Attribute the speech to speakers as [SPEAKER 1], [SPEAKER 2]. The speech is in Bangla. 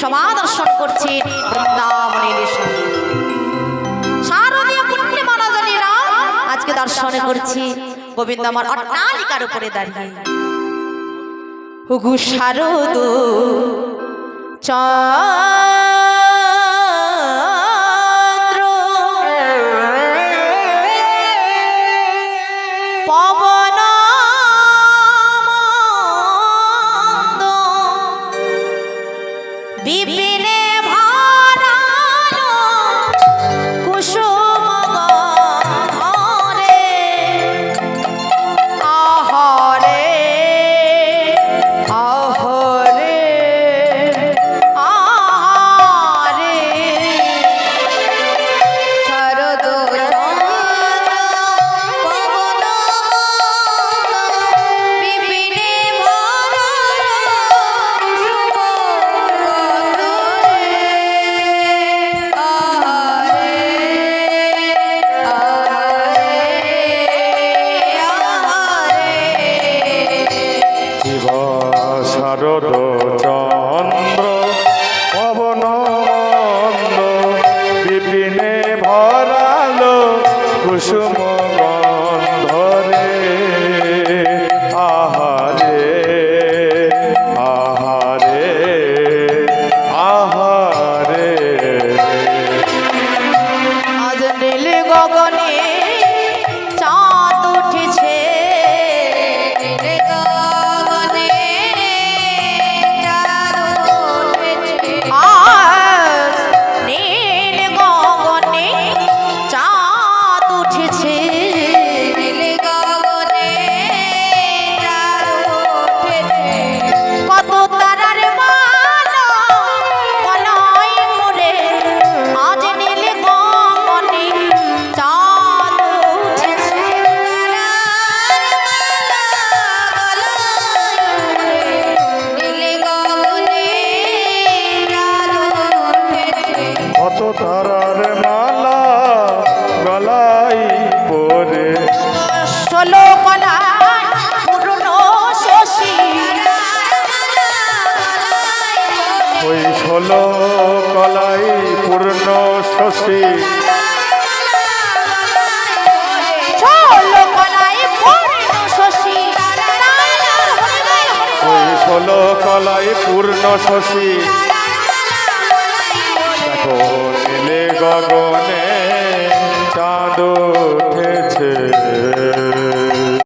[SPEAKER 1] সমাদর্শন করছেন বৃন্দাবনের শারদীয় পূর্ণিমা রজনীরা আজকে দর্শন করছি গোবিন্দ আমার অট্টালিকার উপরে দাঁড়িয়ে। হুগু শারদ চন্দ্র পবন বিপিনে ভরানো কুসুম গহরে আহরে আহরে আহরে শরদ চন্দ্র পবন বিপিনে ভরানো
[SPEAKER 2] শারদ চন্দ্র পবন মন্দ বিপিনে ভরালো কুসুম গন্ধরে আহারে আহারে আহারে
[SPEAKER 1] আজ নীল গগনে চাঁদ উঠেছে, নীল গগনে চাঁদ উঠেছে, আজ নীল গগনে চাঁদ উঠেছে, নীল গগনে চাঁদ উঠেছে, কত তারার মালা গলায় মোরে আজ নীল গগনে চাঁদ উঠেছে,
[SPEAKER 2] কত তারার মালা গলায় পরে
[SPEAKER 1] ষোলো কলায় পুরনো শশী,
[SPEAKER 2] ওই 16 কলাই পূর্ণ শশী
[SPEAKER 1] ষোলো কলায় পুরনো শশী,
[SPEAKER 2] ওই 16 কলাই পূর্ণ শশী দেখো নীলে গগনে